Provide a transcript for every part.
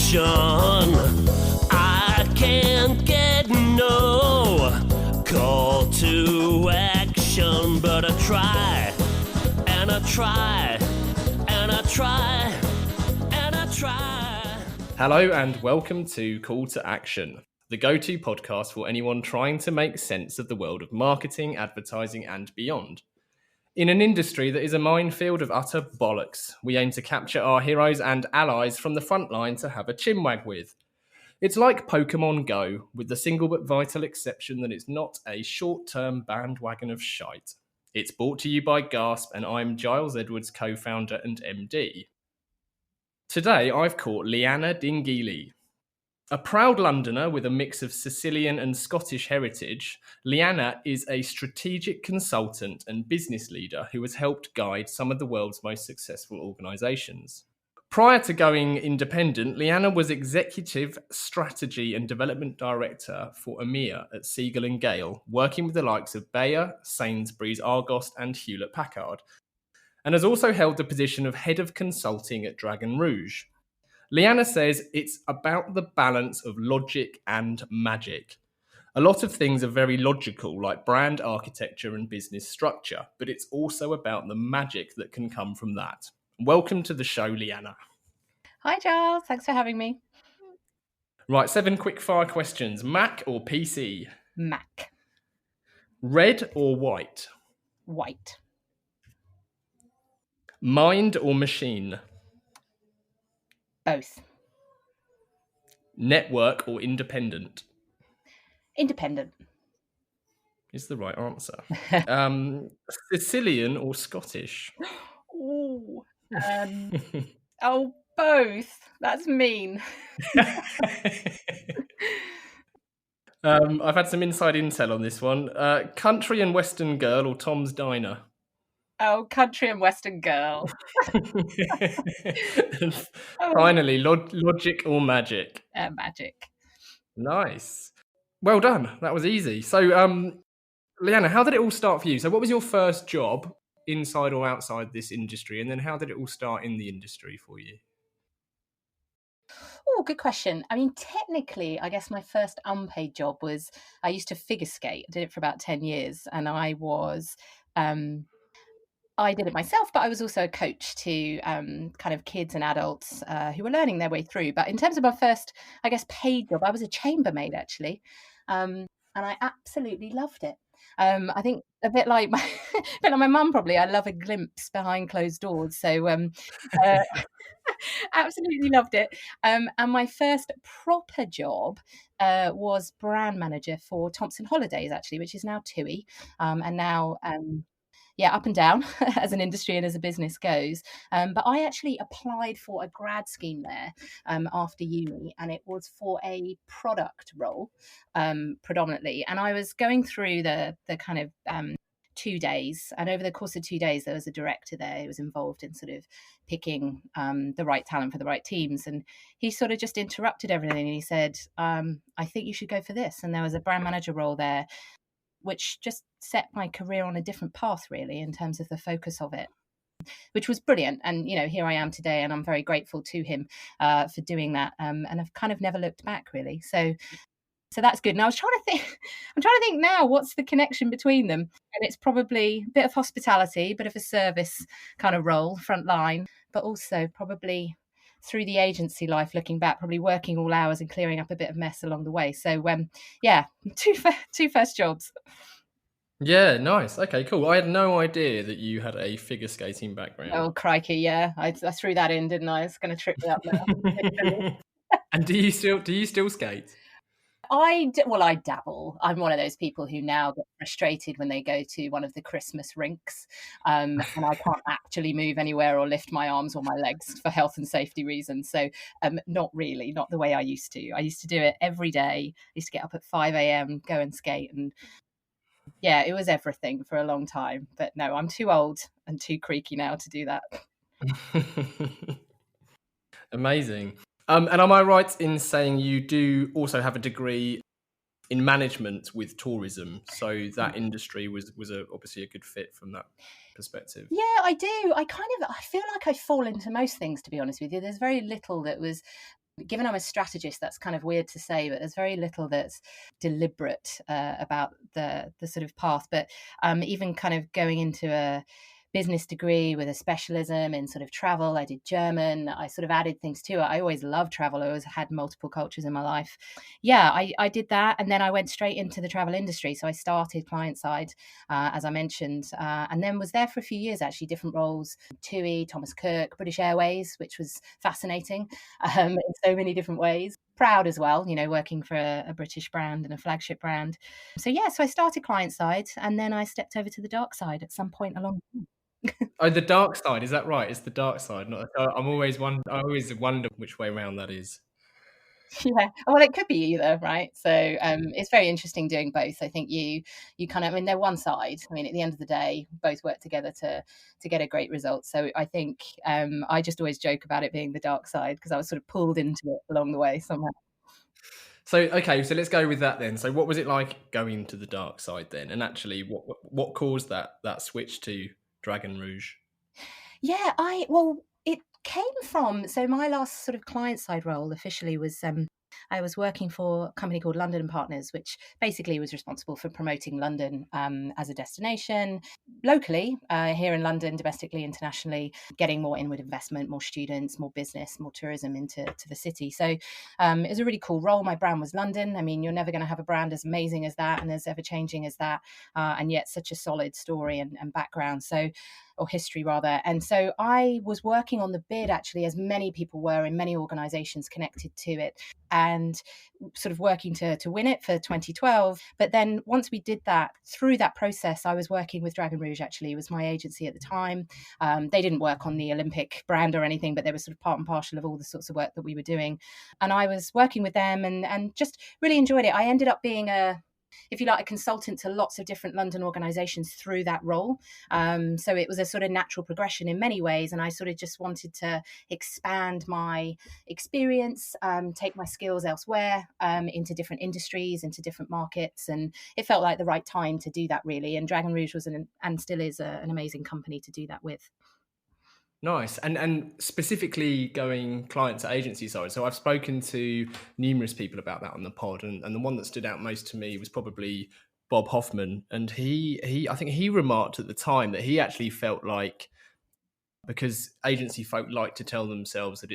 action. I can't get no call to action, but I try, and I try, and I try, and I try. Hello and welcome to Call to Action, the go-to podcast for anyone trying to make sense of the world of marketing, advertising and beyond. In an industry that is a minefield of utter bollocks, we aim to capture our heroes and allies from the front line to have a chinwag with. It's like Pokemon Go, with the single but vital exception that it's not a short-term bandwagon of shite. It's brought to you by Gasp, and I'm Giles Edwards, co-founder and MD. Today I've caught Liana Dinghile. A proud Londoner with a mix of Sicilian and Scottish heritage, Liana is a strategic consultant and business leader who has helped guide some of the world's most successful organisations. Prior to going independent, Liana was Executive Strategy and Development Director for EMEA at Siegel and Gale, working with the likes of Bayer, Sainsbury's, Argos and Hewlett Packard, and has also held the position of Head of Consulting at Rouge. Liana says it's about the balance of logic and magic. A lot of things are very logical, like brand architecture and business structure, but it's also about the magic that can come from that. Welcome to the show, Liana. Hi, Giles. Thanks for having me. Right, 7 quick-fire questions. Mac or PC? Mac. Red or white? White. Mind or machine? Both. Network or independent? Independent. Is the right answer. Sicilian or Scottish? Ooh. Both. That's mean. I've had some inside intel on this one. Country and Western Girl or Tom's Diner? Oh, country and Western girl. Finally, logic or magic? Magic. Nice. Well done. That was easy. So, Liana, how did it all start for you? So what was your first job, inside or outside this industry? And then how did it all start in the industry for you? Oh, good question. I mean, technically, I guess my first unpaid job was I used to figure skate. I did it for about 10 years, and I did it myself, but I was also a coach to kind of kids and adults who were learning their way through. But in terms of my first, I guess, paid job, I was a chambermaid, actually. And I absolutely loved it. I think a bit like my mum, probably. I love a glimpse behind closed doors. So absolutely loved it. And my first proper job was brand manager for Thompson Holidays, actually, which is now TUI. And now... up and down as an industry and as a business goes. But I actually applied for a grad scheme there after uni, and it was for a product role predominantly. And I was going through the kind of 2 days, and over the course of 2 days, there was a director there who was involved in sort of picking the right talent for the right teams. And he sort of just interrupted everything, and he said, I think you should go for this. And there was a brand manager role there, which just set my career on a different path, really, in terms of the focus of it, which was brilliant. And, here I am today, and I'm very grateful to him for doing that. And I've kind of never looked back, really. So that's good. And I'm trying to think now, what's the connection between them? And it's probably a bit of hospitality, a bit of a service kind of role, front line, but also probably through the agency life, looking back, probably working all hours and clearing up a bit of mess along the way. So, two first jobs. Yeah, nice. Okay, cool. I had no idea that you had a figure skating background. Oh, crikey, yeah. I threw that in, didn't I? It's going to trip me up now. And do you still skate? I dabble. I'm one of those people who now get frustrated when they go to one of the Christmas rinks and I can't actually move anywhere or lift my arms or my legs for health and safety reasons. So not really, not the way I used to. I used to do it every day. I used to get up at 5 a.m, go and skate. And yeah, it was everything for a long time. But no, I'm too old and too creaky now to do that. Amazing. And am I right in saying you do also have a degree in management with tourism? So that industry was obviously a good fit from that perspective. Yeah, I do. I feel like I fall into most things, to be honest with you. There's very little that was given I'm a strategist, that's kind of weird to say, but there's very little that's deliberate about the sort of path. But even kind of going into a business degree with a specialism in sort of travel, I did German, I sort of added things to it. I always loved travel. I always had multiple cultures in my life. Yeah, I did that. And then I went straight into the travel industry. So I started client side, as I mentioned, and then was there for a few years, actually, different roles, TUI, Thomas Cook, British Airways, which was fascinating in so many different ways. Proud as well, working for a British brand and a flagship brand. So yeah, so I started client side and then I stepped over to the dark side at some point along. Oh, the dark side, is that right? It's the dark side. Not. I always wonder which way around that is. Yeah, well, it could be either, right? So it's very interesting doing both. I think you kind of, I mean, they're one side. I mean, at the end of the day, both work together to get a great result. So I think I just always joke about it being the dark side because I was sort of pulled into it along the way somehow. So okay, so let's go with that then. So what was it like going to the dark side then? And actually, what caused that switch to Dragon Rouge? Yeah, well, it came from, so my last sort of client side role officially was I was working for a company called London and Partners, which basically was responsible for promoting London as a destination locally, here in London, domestically, internationally, getting more inward investment, more students, more business, more tourism into the city. So it was a really cool role. My brand was London. I mean, you're never going to have a brand as amazing as that and as ever changing as that, and yet such a solid story and background. So, or history rather. And so I was working on the bid, actually, as many people were in many organizations connected to it, and sort of working to win it for 2012. But then once we did that, through that process, I was working with Dragon Rouge, actually. It was my agency at the time. They didn't work on the Olympic brand or anything, but they were sort of part and parcel of all the sorts of work that we were doing. And I was working with them and just really enjoyed it. I ended up being if you like, a consultant to lots of different London organisations through that role. So it was a sort of natural progression in many ways. And I sort of just wanted to expand my experience, take my skills elsewhere, into different industries, into different markets. And it felt like the right time to do that, really. And Dragon Rouge was and still is an amazing company to do that with. Nice. And specifically going client to agency side. So I've spoken to numerous people about that on the pod, and the one that stood out most to me was probably Bob Hoffman. And he I think he remarked at the time that he actually felt like, because agency folk like to tell themselves that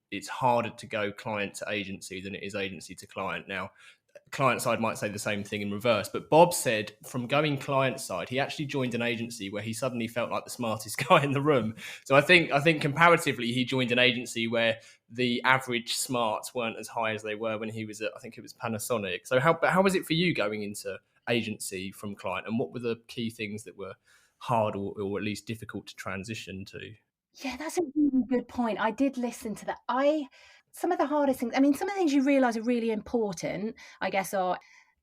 it's harder to go client to agency than it is agency to client. Now, client side might say the same thing in reverse, but Bob said from going client side, he actually joined an agency where he suddenly felt like the smartest guy in the room. So I think comparatively, he joined an agency where the average smarts weren't as high as they were when he was at, I think it was Panasonic. So how was it for you going into agency from client, and what were the key things that were hard or at least difficult to transition to? Yeah, that's a really good point. I did listen to that. Some of the hardest things, I mean, some of the things you realise are really important, I guess, are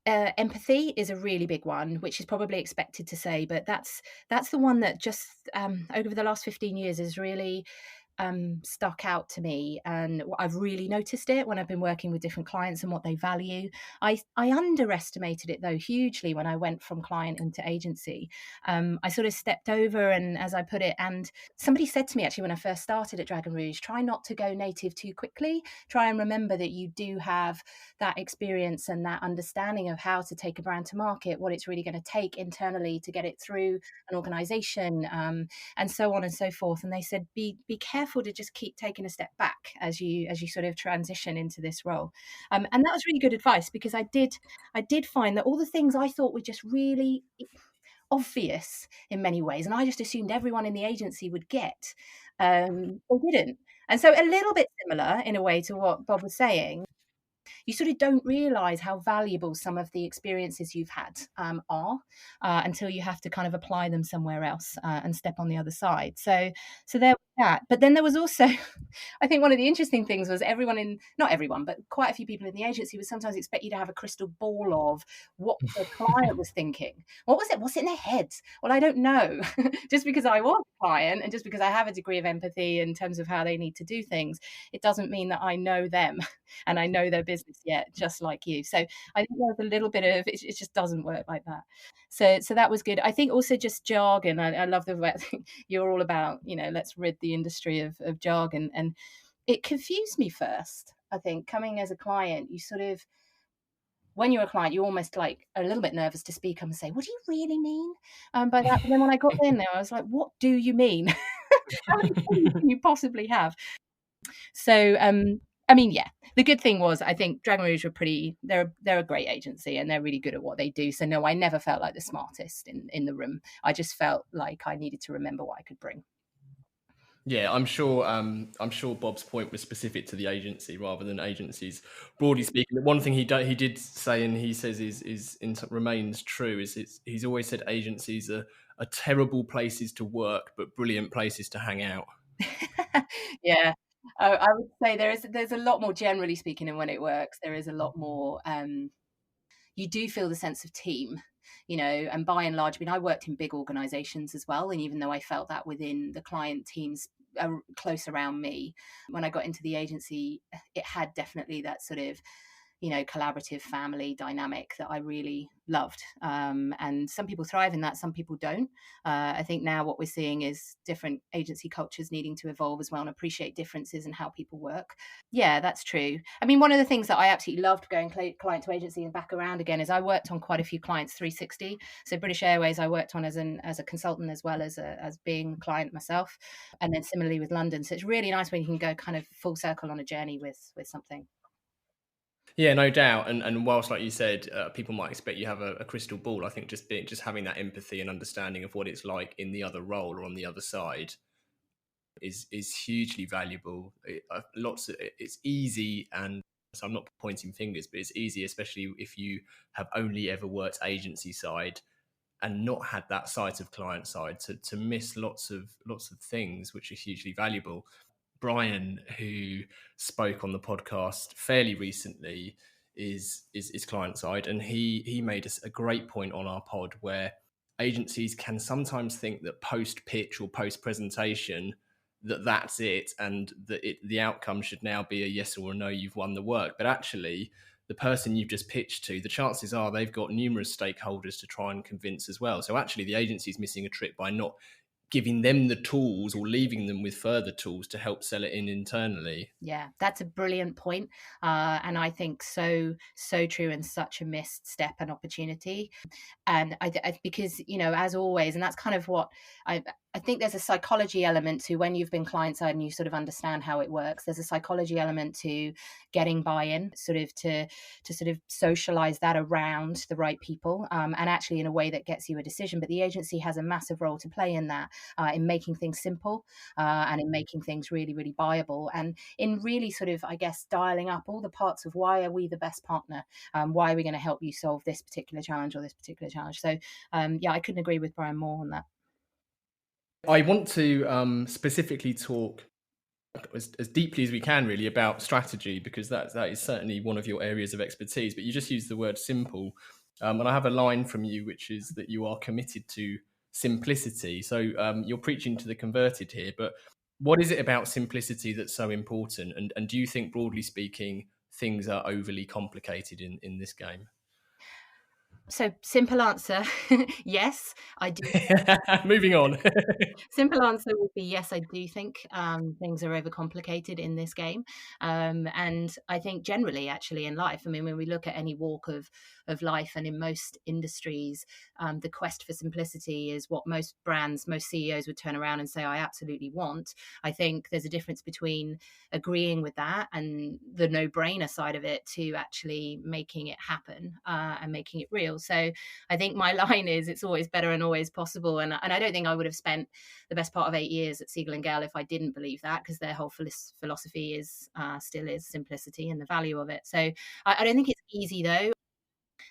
empathy is a really big one, which is probably expected to say, but that's the one that just over the last 15 years is really stuck out to me, and I've really noticed it when I've been working with different clients and what they value. I underestimated it though hugely when I went from client into agency. I sort of stepped over, and as I put it, and somebody said to me actually when I first started at Dragon Rouge, try not to go native too quickly. Try and remember that you do have that experience and that understanding of how to take a brand to market, what it's really going to take internally to get it through an organization, and so on and so forth. And they said, be careful to just keep taking a step back as you sort of transition into this role. And that was really good advice, because I did find that all the things I thought were just really obvious in many ways, and I just assumed everyone in the agency would get, they didn't. And so a little bit similar in a way to what Bob was saying. You sort of don't realize how valuable some of the experiences you've had are until you have to kind of apply them somewhere else and step on the other side. So there was that. But then there was also, I think one of the interesting things was not everyone, but quite a few people in the agency would sometimes expect you to have a crystal ball of what the client was thinking. What was it? What's in their heads? Well, I don't know. Just because I was a client and just because I have a degree of empathy in terms of how they need to do things, it doesn't mean that I know them and I know their business yet, just like you. So I think there's a little bit of it just doesn't work like that. So that was good. I think also just jargon. I love the way you're all about, let's rid the industry of jargon. And it confused me first. I think coming as a client, you sort of, when you're a client, you're almost like a little bit nervous to speak up and say, "What do you really mean by that?" But then when I got in there, I was like, "What do you mean? How many things can you possibly have?" So, I mean, yeah, the good thing was, I think Dragon Rouge were pretty. They're a great agency and they're really good at what they do. So no, I never felt like the smartest in the room. I just felt like I needed to remember what I could bring. Yeah, I'm sure. I'm sure Bob's point was specific to the agency rather than agencies broadly speaking. The one thing he did say, and he says remains true, is he's always said agencies are terrible places to work, but brilliant places to hang out. Yeah. I would say there's a lot more, generally speaking, and when it works, there is a lot more. You do feel the sense of team, and by and large, I mean, I worked in big organizations as well. And even though I felt that within the client teams close around me, when I got into the agency, it had definitely that sort of, collaborative family dynamic that I really loved. And some people thrive in that, some people don't. I think now what we're seeing is different agency cultures needing to evolve as well and appreciate differences in how people work. Yeah, that's true. I mean, one of the things that I absolutely loved going client to agency and back around again is I worked on quite a few clients 360. So British Airways, I worked on as a consultant as well as being a client myself, and then similarly with London. So it's really nice when you can go kind of full circle on a journey with something. Yeah, no doubt. And whilst, like you said, people might expect you have a crystal ball, I think just having that empathy and understanding of what it's like in the other role or on the other side is hugely valuable. It's easy, and so I'm not pointing fingers, but it's easy, especially if you have only ever worked agency side and not had that sight of client side, to miss lots of things which are hugely valuable. Brian, who spoke on the podcast fairly recently, is client side, and he made us a great point on our pod where agencies can sometimes think that post pitch or post presentation that's it, and that the outcome should now be a yes or a no, you've won the work. But actually, the person you've just pitched to, the chances are they've got numerous stakeholders to try and convince as well. So actually, the agency is missing a trick by not giving them the tools or leaving them with further tools to help sell it in internally. Yeah, that's a brilliant point. And I think so true, and such a missed step and opportunity. And because, as always, and that's kind of what I think there's a psychology element to when you've been client side and you sort of understand how it works. There's a psychology element to getting buy-in, sort of to sort of socialize that around the right people, and actually in a way that gets you a decision. But the agency has a massive role to play in that, in making things simple, and in making things really, really buyable, and in really sort of, I guess, dialing up all the parts of why are we the best partner, why are we going to help you solve this particular challenge or this particular challenge. So yeah, I couldn't agree with Brian more on that. I want to specifically talk as deeply as we can really about strategy, because that is certainly one of your areas of expertise, but you just used the word simple, and I have a line from you which is that you are committed to simplicity. So you're preaching to the converted here, but what is it about simplicity that's so important, and do you think, broadly speaking, things are overly complicated in this game? So simple answer, yes, I do. Moving on. Simple answer would be yes, I do think things are overcomplicated in this game. And I think generally, actually, in life, I mean, when we look at any walk of life and in most industries, the quest for simplicity is what most brands, most CEOs would turn around and say, I absolutely want. I think there's a difference between agreeing with that and the no-brainer side of it to actually making it happen, and making it real. So I think my line is, it's always better and always possible. And I don't think I would have spent the best part of 8 years at Siegel and Gale if I didn't believe that, because their whole philosophy is still is simplicity and the value of it. So I don't think it's easy, though.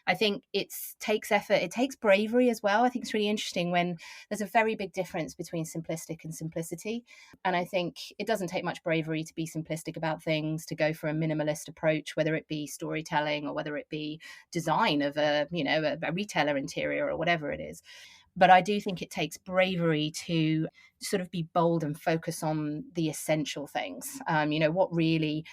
I think it takes effort. It takes bravery as well. I think it's really interesting when there's a very big difference between simplistic and simplicity. And I think it doesn't take much bravery to be simplistic about things, to go for a minimalist approach, whether it be storytelling or whether it be design of a retailer interior or whatever it is. But I do think it takes bravery to sort of be bold and focus on the essential things. What really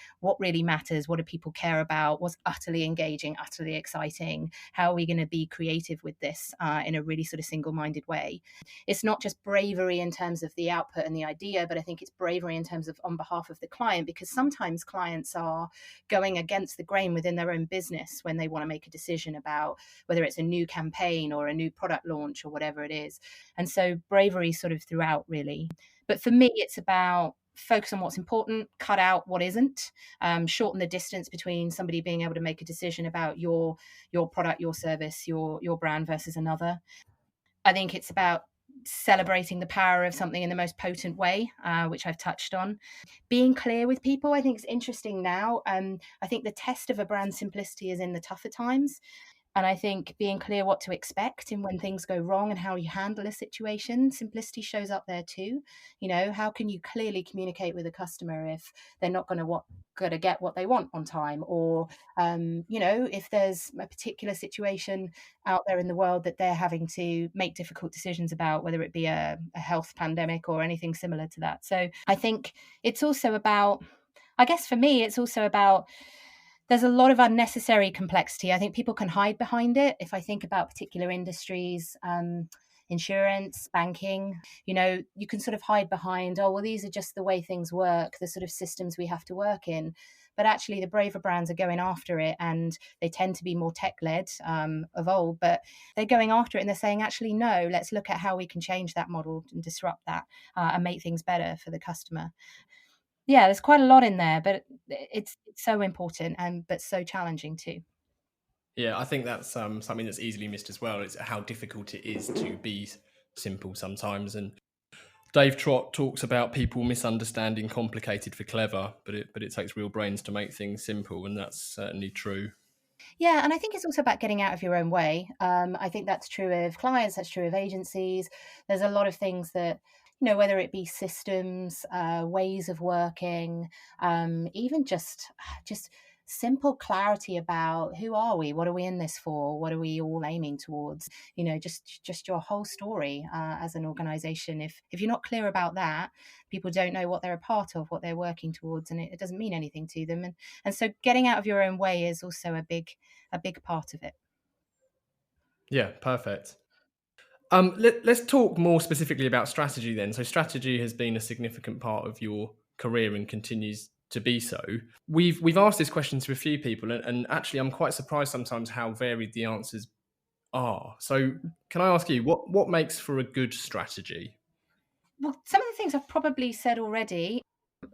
matters, what do people care about, what's utterly engaging, utterly exciting, how are we going to be creative with this in a really sort of single-minded way. It's not just bravery in terms of the output and the idea, but I think it's bravery in terms of on behalf of the client, because sometimes clients are going against the grain within their own business when they want to make a decision about whether it's a new campaign or a new product launch or whatever it is. And so bravery sort of throughout, really. But for me, it's about focus on what's important, cut out what isn't, shorten the distance between somebody being able to make a decision about your product, your service, your brand versus another. I think it's about celebrating the power of something in the most potent way, which I've touched on. Being clear with people, I think it's interesting now. I think the test of a brand simplicity is in the tougher times. And I think being clear what to expect and when things go wrong and how you handle a situation, simplicity shows up there too. How can you clearly communicate with a customer if they're not going to get what they want on time, or if there's a particular situation out there in the world that they're having to make difficult decisions about, whether it be a health pandemic or anything similar to that. So I think it's also about, I guess for me, it's also about, there's a lot of unnecessary complexity. I think people can hide behind it. If I think about particular industries, insurance, banking, you can sort of hide behind, oh, well, these are just the way things work, the sort of systems we have to work in. But actually, the braver brands are going after it, and they tend to be more tech-led of old, but they're going after it and they're saying, actually, no, let's look at how we can change that model and disrupt that and make things better for the customer. Yeah, there's quite a lot in there, but it's so important but so challenging too. Yeah, I think that's something that's easily missed as well. It's how difficult it is to be simple sometimes. And Dave Trott talks about people misunderstanding complicated for clever, but it takes real brains to make things simple, and that's certainly true. Yeah, and I think it's also about getting out of your own way. I think that's true of clients, that's true of agencies. There's a lot of things that, whether it be systems, ways of working, even just simple clarity about who are we, what are we in this for, what are we all aiming towards, just your whole story as an organization. If you're not clear about that, people don't know what they're a part of, what they're working towards, and it doesn't mean anything to them. And so getting out of your own way is also a big part of it. Yeah, perfect. Let's talk more specifically about strategy then. So strategy has been a significant part of your career and continues to be so. We've asked this question to a few people, and actually I'm quite surprised sometimes how varied the answers are. So can I ask you, what makes for a good strategy? Well, some of the things I've probably said already: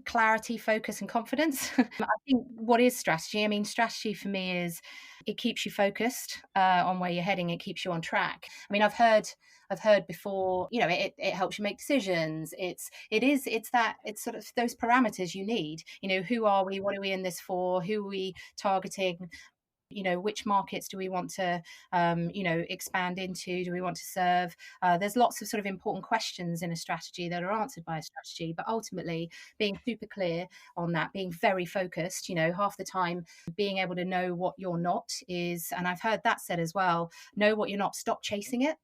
clarity, focus, and confidence. I think what is strategy? I mean, strategy for me is it keeps you focused on where you're heading. It keeps you on track. I mean, I've heard before, it helps you make decisions. It's sort of those parameters you need. Who are we? What are we in this for? Who are we targeting? Which markets do we want to expand into, do we want to serve? There's lots of sort of important questions in a strategy that are answered by a strategy, but ultimately being super clear on that, being very focused. Half the time being able to know what you're not is, and I've heard that said as well, know what you're not, stop chasing it.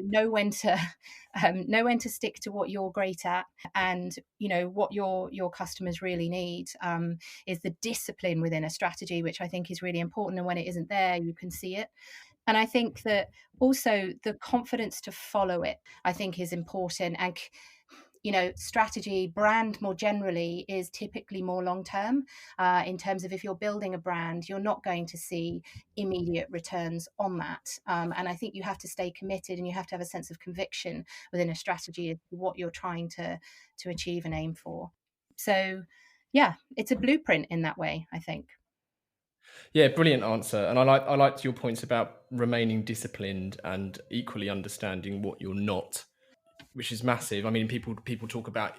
Know when to stick to what you're great at, and what your customers really need is the discipline within a strategy, which I think is really important. And when it isn't there, you can see it. And I think that also the confidence to follow it, I think, is important. And strategy, brand more generally, is typically more long term in terms of if you're building a brand, you're not going to see immediate returns on that. And I think you have to stay committed, and you have to have a sense of conviction within a strategy of what you're trying to achieve and aim for. So yeah, it's a blueprint in that way, I think. Yeah, brilliant answer. And I liked your points about remaining disciplined and equally understanding what you're not, which is massive. I mean, people talk about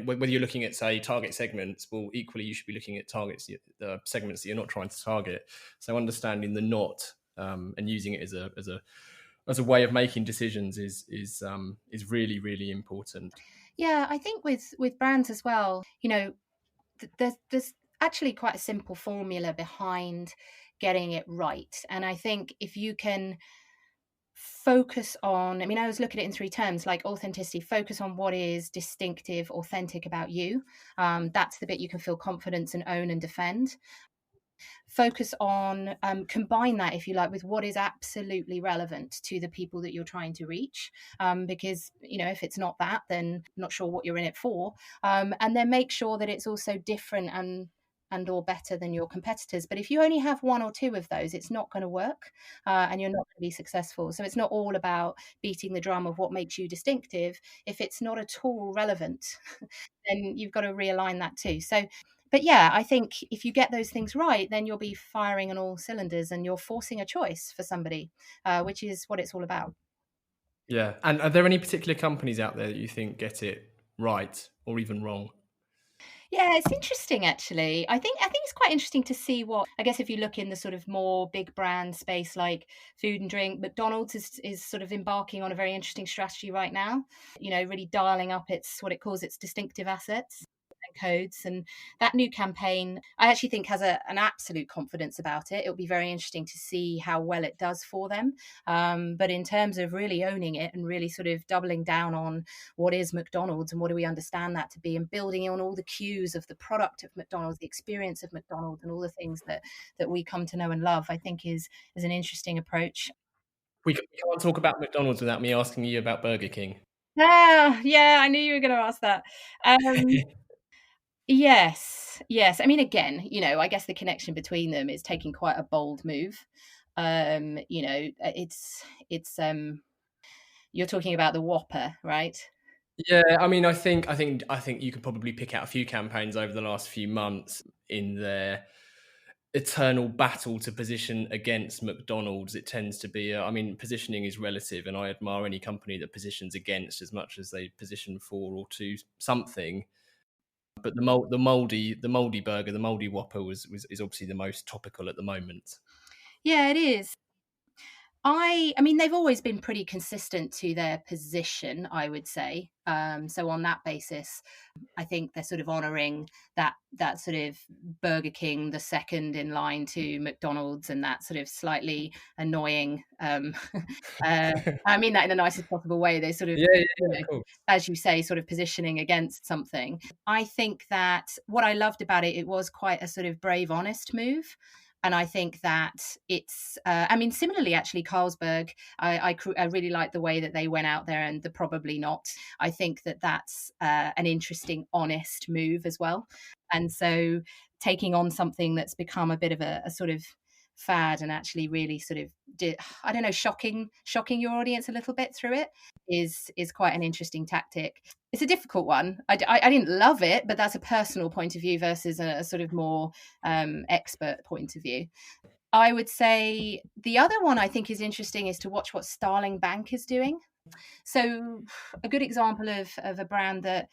whether you're looking at, say, target segments. Well, equally, you should be looking at segments that you're not trying to target. So understanding the not and using it as a way of making decisions is really, really important. Yeah, I think with brands as well, there's actually quite a simple formula behind getting it right. And I think if you can focus on, I mean, I always look at it in three terms, like authenticity, focus on what is distinctive, authentic about you. That's the bit you can feel confidence and own and defend. Focus on, combine that, if you like, with what is absolutely relevant to the people that you're trying to reach. Because, if it's not that, then I'm not sure what you're in it for. And then make sure that it's also different and or better than your competitors. But if you only have one or two of those, it's not going to work, and you're not going to be successful. So it's not all about beating the drum of what makes you distinctive. If it's not at all relevant, then you've got to realign that too. So, but yeah, I think if you get those things right, then you'll be firing on all cylinders and you're forcing a choice for somebody, which is what it's all about. Yeah. And are there any particular companies out there that you think get it right or even wrong? Yeah, it's interesting actually. I think it's quite interesting to see what, I guess, if you look in the sort of more big brand space like food and drink, McDonald's is sort of embarking on a very interesting strategy right now, really dialing up what it calls its distinctive assets and codes. And that new campaign, I actually think has an absolute confidence about it. It'll be very interesting to see how well it does for them. But in terms of really owning it and really sort of doubling down on what is McDonald's and what do we understand that to be, and building on all the cues of the product of McDonald's, the experience of McDonald's, and all the things that we come to know and love, I think is an interesting approach. We can't talk about McDonald's without me asking you about Burger King. Yeah, I knew you were going to ask that. Yes. I mean, again, I guess the connection between them is taking quite a bold move. It's you're talking about the Whopper, right? Yeah, I mean, I think you could probably pick out a few campaigns over the last few months in their eternal battle to position against McDonald's. It tends to be, I mean, positioning is relative, and I admire any company that positions against as much as they position for or to something. But the moldy burger, the moldy Whopper is obviously the most topical at the moment. Yeah, it is. I mean, they've always been pretty consistent to their position, I would say. So on that basis, I think they're sort of honouring that sort of Burger King, the second in line to McDonald's, and that sort of slightly annoying. I mean that in the nicest possible way. They sort of, Yeah, yeah, yeah, cool. as you say, sort of positioning against something. I think that what I loved about it, it was quite a sort of brave, honest move. And I think that it's, I mean, similarly, actually, Carlsberg, I really like the way that they went out there, and the probably not. I think that that's an interesting, honest move as well. And so taking on something that's become a bit of a sort of fad and actually really sort of, I don't know, shocking your audience a little bit through it is quite an interesting tactic. It's a difficult one. I didn't love it, but that's a personal point of view versus a sort of more expert point of view. I would say the other one I think is interesting is to watch what Starling Bank is doing. So a good example of a brand that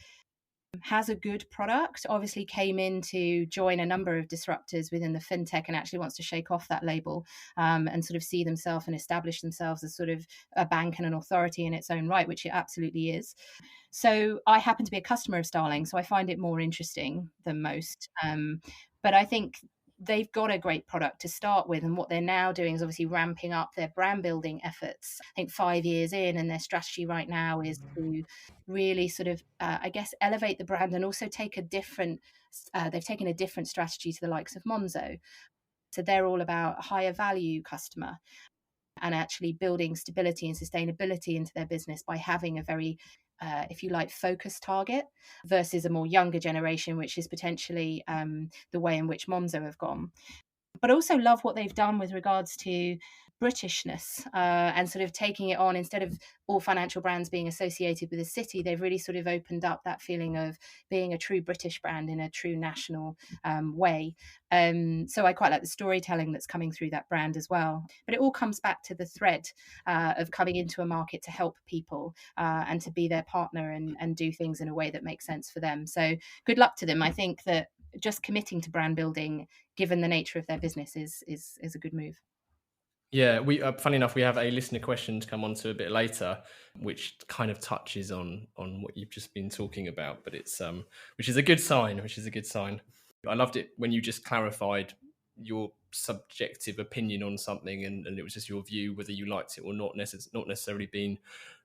has a good product, obviously came in to join a number of disruptors within the fintech and actually wants to shake off that label, and sort of see themselves and establish themselves as sort of a bank and an authority in its own right, which it absolutely is. So I happen to be a customer of Starling, so I find it more interesting than most. But I think they've got a great product to start with, and what they're now doing is obviously ramping up their brand building efforts. I think 5 years in, and their strategy right now is to really sort of, I guess, elevate the brand and also take a different. They've taken a different strategy to the likes of Monzo. So they're all about a higher value customer and actually building stability and sustainability into their business by having a very, if you like, focused target versus a more younger generation, which is potentially the way in which Monzo have gone. But also love what they've done with regards to Britishness, and sort of taking it on, instead of all financial brands being associated with a city, they've really sort of opened up that feeling of being a true British brand in a true national way. So I quite like the storytelling that's coming through that brand as well. But it all comes back to the thread of coming into a market to help people, and to be their partner and do things in a way that makes sense for them. So good luck to them. I think that just committing to brand building, given the nature of their business, is a good move. Yeah, funny enough, we have a listener question to come on to a bit later, which kind of touches on what you've just been talking about, but it's which is a good sign. I loved it when you just clarified your subjective opinion on something, and it was just your view, whether you liked it or not, not necessarily being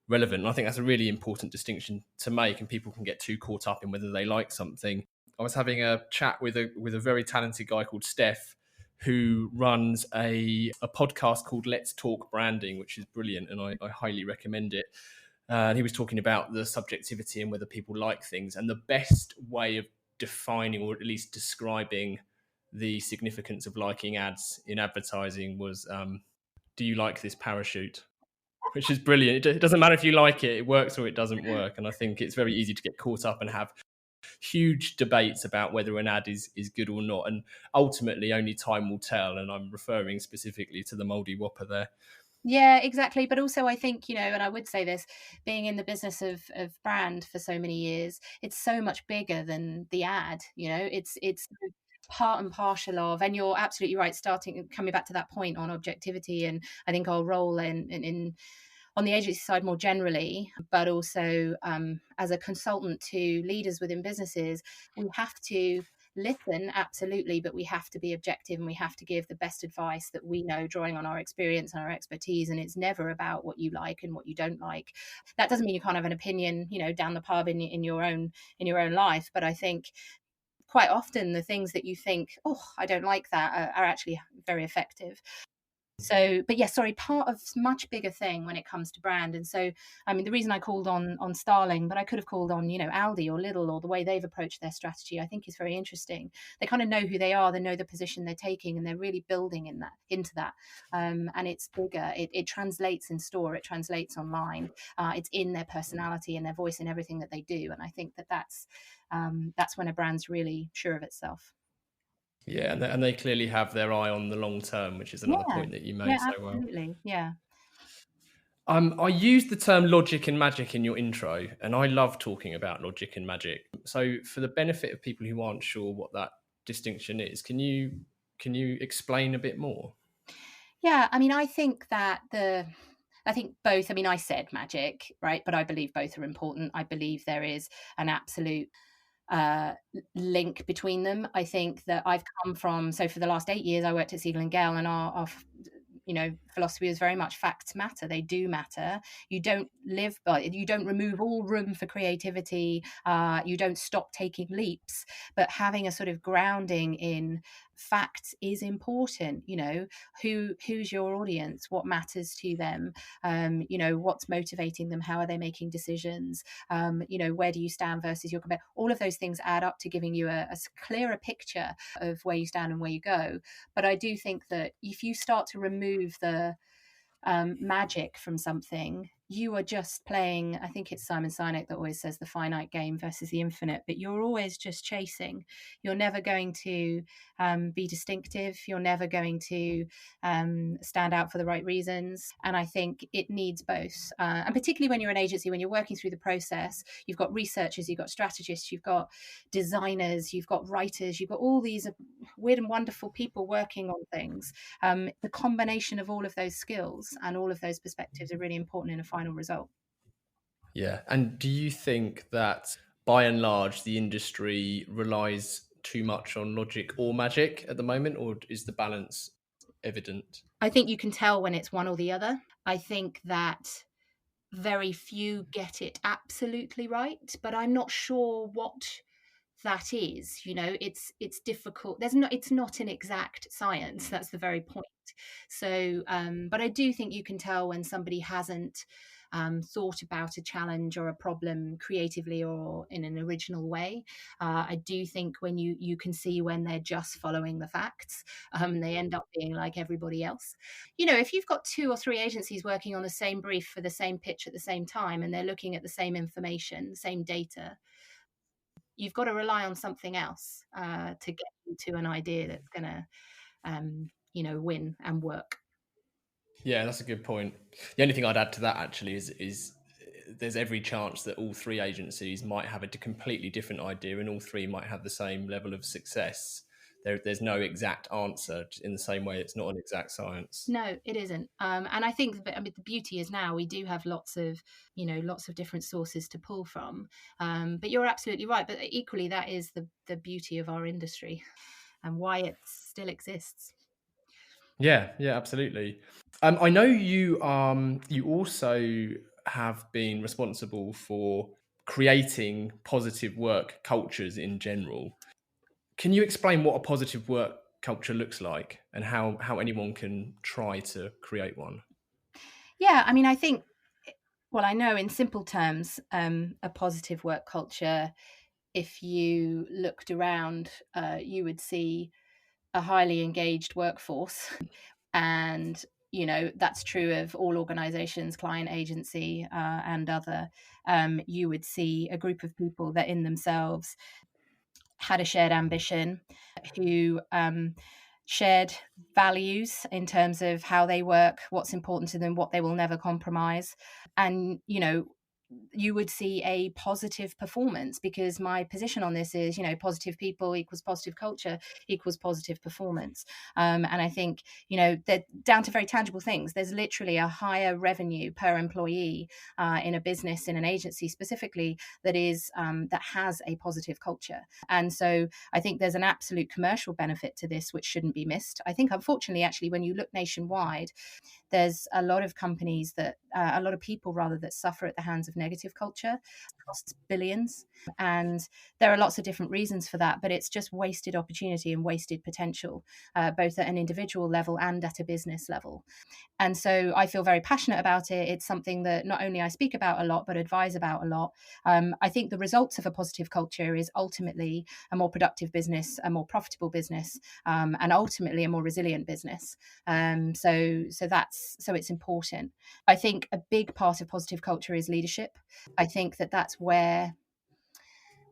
relevant. And I think that's a really important distinction to make, and people can get too caught up in whether they like something. I was having a chat with a very talented guy called Steph, who runs a podcast called Let's Talk Branding, which is brilliant, and I highly recommend it. And he was talking about the subjectivity and whether people like things, and the best way of defining, or at least describing, the significance of liking ads in advertising was, do you like this parachute? Which is brilliant. It doesn't matter if you like it, it works or it doesn't work. And I think it's very easy to get caught up and have huge debates about whether an ad is good or not. And ultimately, only time will tell. And I'm referring specifically to the Mouldy Whopper there. Yeah, exactly. But also I think, and I would say this, being in the business of brand for so many years, it's so much bigger than the ad, it's part and parcel of, and you're absolutely right, coming back to that point on objectivity, and I think our role in on the agency side more generally, but also as a consultant to leaders within businesses, we have to listen, absolutely, but we have to be objective, and we have to give the best advice that we know, drawing on our experience and our expertise. And it's never about what you like and what you don't like. That doesn't mean you can't have an opinion, down the pub in your own life. But I think quite often the things that you think, oh, I don't like that, are actually very effective. So, but yeah, sorry, part of much bigger thing when it comes to brand. And so, I mean, the reason I called on Starling, but I could have called on, Aldi or Lidl, or the way they've approached their strategy, I think is very interesting. They kind of know who they are, they know the position they're taking, and they're really building into that. And it's bigger. It translates in store, it translates online. It's in their personality and their voice and everything that they do. And I think that's when a brand's really sure of itself. Yeah, and they clearly have their eye on the long term, which is another point that you made so well. Absolutely. Yeah. I used the term logic and magic in your intro, and I love talking about logic and magic. So, for the benefit of people who aren't sure what that distinction is, can you explain a bit more? Yeah, I mean, I think both. I mean, I said magic, right? But I believe both are important. I believe there is an absolute link between them. I think that I've come from, so for the last 8 years I worked at Siegel and Gale, and our philosophy is very much facts matter. They do matter. You don't remove all room for creativity. You don't stop taking leaps, but having a sort of grounding in facts is important. Who's your audience, what matters to them, what's motivating them, how are they making decisions, where do you stand versus your competitor. All of those things add up to giving you a clearer picture of where you stand and where you go. But I do think that if you start to remove the magic from something, you are just playing, I think it's Simon Sinek that always says, the finite game versus the infinite, but you're always just chasing. You're never going to be distinctive. You're never going to stand out for the right reasons. And I think it needs both. And particularly when you're an agency, when you're working through the process, you've got researchers, you've got strategists, you've got designers, you've got writers, you've got all these weird and wonderful people working on things. The combination of all of those skills and all of those perspectives are really important in a final result. Yeah. And do you think that by and large the industry relies too much on logic or magic at the moment, or is the balance evident? I think you can tell when it's one or the other. I think that very few get it absolutely right, but I'm not sure what that is. It's difficult. It's not an exact science. That's the very point. So but I do think you can tell when somebody hasn't thought about a challenge or a problem creatively or in an original way. I do think when you can see when they're just following the facts, they end up being like everybody else. If you've got 2 or 3 agencies working on the same brief for the same pitch at the same time, and they're looking at the same information, the same data, you've got to rely on something else to get you to an idea that's going to, win and work. Yeah, that's a good point. The only thing I'd add to that actually is there's every chance that all 3 agencies might have a completely different idea, and all 3 might have the same level of success. There's no exact answer, in the same way it's not an exact science. No, it isn't. And I think that, the beauty is now we do have lots of different sources to pull from. But you're absolutely right. But equally, that is the beauty of our industry and why it still exists. Yeah, yeah, absolutely. I know you also have been responsible for creating positive work cultures in general. Can you explain what a positive work culture looks like and how anyone can try to create one? Yeah, I mean, I think, well, I know in simple terms, a positive work culture, if you looked around, you would see a highly engaged workforce. And, that's true of all organizations, client agency, and other. You would see a group of people that in themselves had a shared ambition, who shared values in terms of how they work, what's important to them, what they will never compromise. And, you would see a positive performance, because my position on this is, positive people equals positive culture equals positive performance. And I think, they're down to very tangible things. There's literally a higher revenue per employee in a business, in an agency specifically, that has a positive culture. And so I think there's an absolute commercial benefit to this, which shouldn't be missed. I think, unfortunately, actually, when you look nationwide, there's a lot of companies a lot of people rather, that suffer at the hands of negative culture. It costs billions. And there are lots of different reasons for that, but it's just wasted opportunity and wasted potential, both at an individual level and at a business level. And so I feel very passionate about it. It's something that not only I speak about a lot, but advise about a lot. I think the results of a positive culture is ultimately a more productive business, a more profitable business, and ultimately a more resilient business. So it's important. I think a big part of positive culture is leadership. I think that's where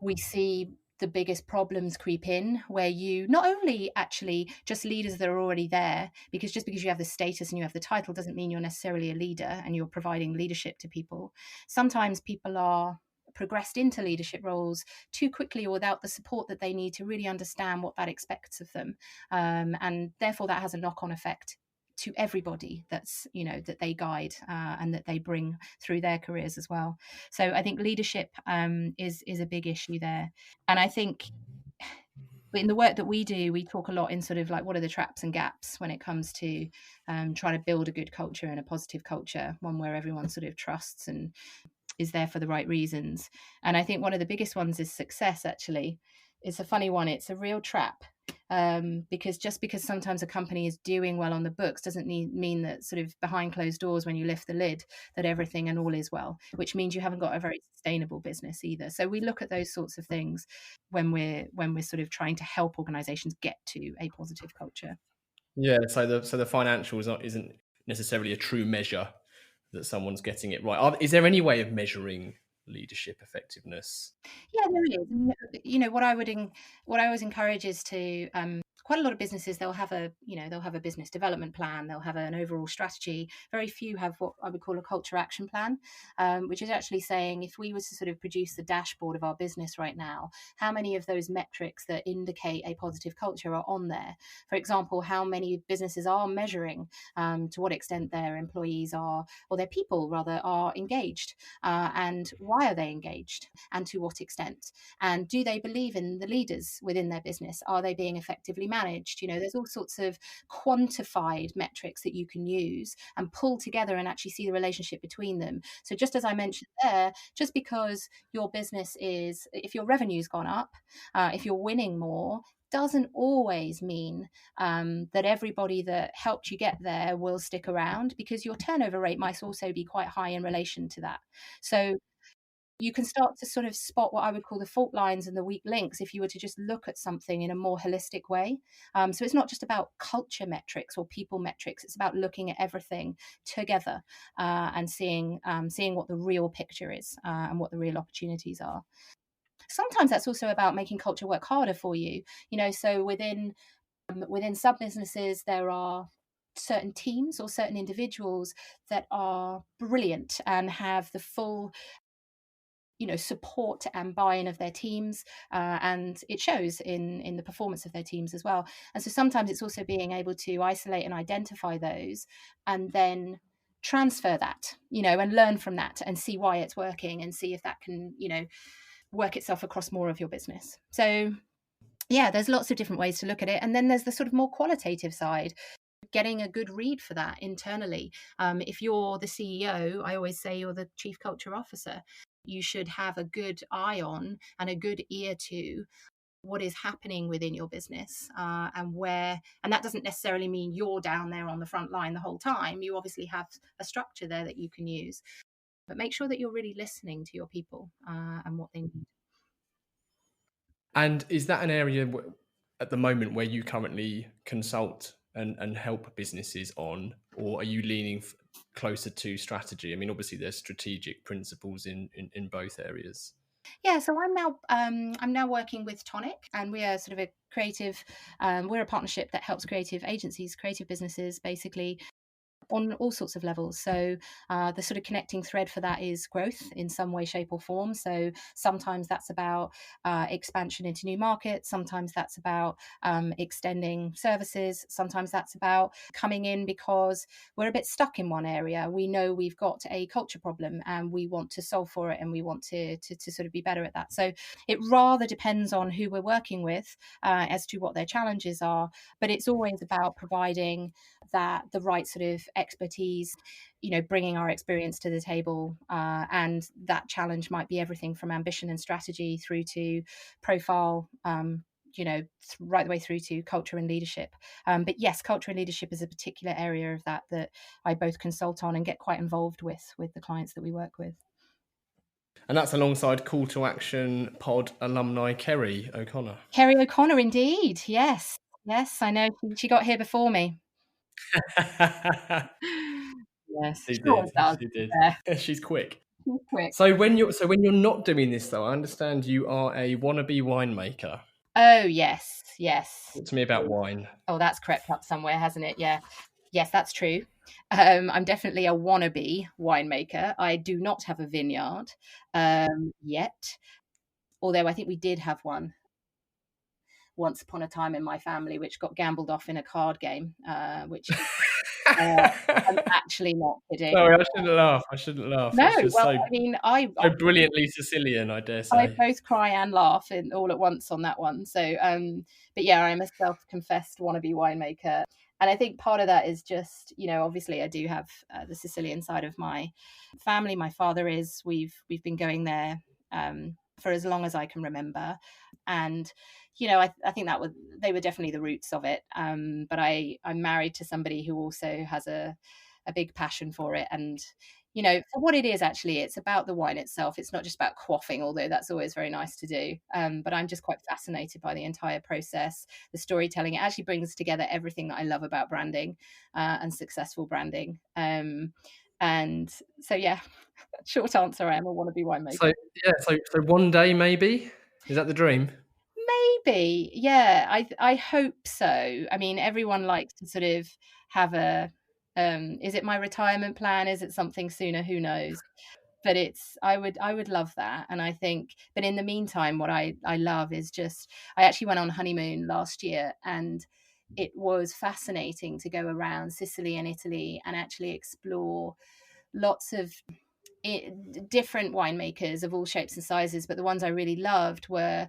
we see the biggest problems creep in, where you not only actually just leaders that are already there, because just because you have the status and you have the title doesn't mean you're necessarily a leader and you're providing leadership to people. Sometimes people are progressed into leadership roles too quickly or without the support that they need to really understand what that expects of them. And therefore that has a knock-on effect to everybody that they guide, and that they bring through their careers as well. So I think leadership is a big issue there. And I think in the work that we do, we talk a lot in sort of like, what are the traps and gaps when it comes to trying to build a good culture and a positive culture, one where everyone sort of trusts and is there for the right reasons. And I think one of the biggest ones is success, actually. It's a funny one. It's a real trap, because just because sometimes a company is doing well on the books doesn't mean that sort of behind closed doors, when you lift the lid, that everything and all is well, which means you haven't got a very sustainable business either. So we look at those sorts of things when we're sort of trying to help organizations get to a positive culture. Yeah, so the financials isn't necessarily a true measure that someone's getting it right. Is there any way of measuring leadership effectiveness? Yeah, there is. What I always encourage is to, quite a lot of businesses, they'll have a business development plan, they'll have an overall strategy. Very few have what I would call a culture action plan, which is actually saying, if we were to sort of produce the dashboard of our business right now, how many of those metrics that indicate a positive culture are on there? For example, how many businesses are measuring to what extent their employees are, or their people rather, are engaged, and why are they engaged, and to what extent, and do they believe in the leaders within their business? Are they being effectively managed? There's all sorts of quantified metrics that you can use and pull together and actually see the relationship between them. So just as I mentioned there, just because your business if your revenue's gone up, if you're winning more, doesn't always mean that everybody that helped you get there will stick around, because your turnover rate might also be quite high in relation to that. So you can start to sort of spot what I would call the fault lines and the weak links if you were to just look at something in a more holistic way. So it's not just about culture metrics or people metrics. It's about looking at everything together, and seeing what the real picture is, and what the real opportunities are. Sometimes that's also about making culture work harder for you. So within sub businesses, there are certain teams or certain individuals that are brilliant and have the full support and buy-in of their teams, and it shows in the performance of their teams as well. And so sometimes it's also being able to isolate and identify those, and then transfer that, and learn from that, and see why it's working, and see if that can work itself across more of your business. So yeah, there's lots of different ways to look at it. And then there's the sort of more qualitative side. getting a good read for that internally. If you're the CEO, I always say you're the chief culture officer. You should have a good eye on and a good ear to what is happening within your business, and that doesn't necessarily mean you're down there on the front line the whole time. You obviously have a structure there that you can use, but make sure that you're really listening to your people and what they need. And is that an area at the moment where you currently consult and help businesses on, or are you leaning closer to strategy? I mean, obviously there's strategic principles in both areas. Yeah, so I'm now working with Tonic, and we are sort of a creative. We're a partnership that helps creative agencies, creative businesses, basically on all sorts of levels. So the sort of connecting thread for that is growth in some way, shape, or form. So sometimes that's about expansion into new markets. Sometimes that's about extending services. Sometimes that's about coming in because we're a bit stuck in one area. We know we've got a culture problem and we want to solve for it, and we want to sort of be better at that. So it rather depends on who we're working with as to what their challenges are. But it's always about providing the right sort of expertise, bringing our experience to the table, and that challenge might be everything from ambition and strategy through to profile, right the way through to culture and leadership. But yes, culture and leadership is a particular area of that I both consult on and get quite involved with the clients that we work with. And that's alongside Call to Action pod alumni Kerry O'Connor. Kerry O'Connor, indeed. Yes, I know she got here before me. Yes, She always does. did. Yeah. She's quick. She's quick. So when you're not doing this though, I understand you are a wannabe winemaker. Oh yes. Talk to me about wine. Oh, that's crept up somewhere, hasn't it? Yeah. Yes, that's true. I'm definitely a wannabe winemaker. I do not have a vineyard yet, although I think we did have one once upon a time in my family, which got gambled off in a card game, which I'm actually not kidding. Sorry, I shouldn't laugh. No, it's just well, I mean, so brilliantly Sicilian, I dare say. I both cry and laugh all at once on that one. So, but yeah, I'm a self-confessed wannabe winemaker. And I think part of that is just, obviously I do have the Sicilian side of my family. My father is, we've been going there for as long as I can remember. And, I think they were definitely the roots of it. But I'm married to somebody who also has a big passion for it. And, for what it is, actually, it's about the wine itself. It's not just about quaffing, although that's always very nice to do. But I'm just quite fascinated by the entire process, the storytelling. It actually brings together everything that I love about branding and successful branding. And so, yeah, short answer, I am a wannabe winemaker. So one day, maybe? Is that the dream? Maybe, yeah, I hope so. I mean, everyone likes to sort of have is it my retirement plan? Is it something sooner? Who knows? But I would love that. And I think, but in the meantime, what I love is just, I actually went on honeymoon last year, and it was fascinating to go around Sicily and Italy and actually explore lots of different winemakers of all shapes and sizes. But the ones I really loved were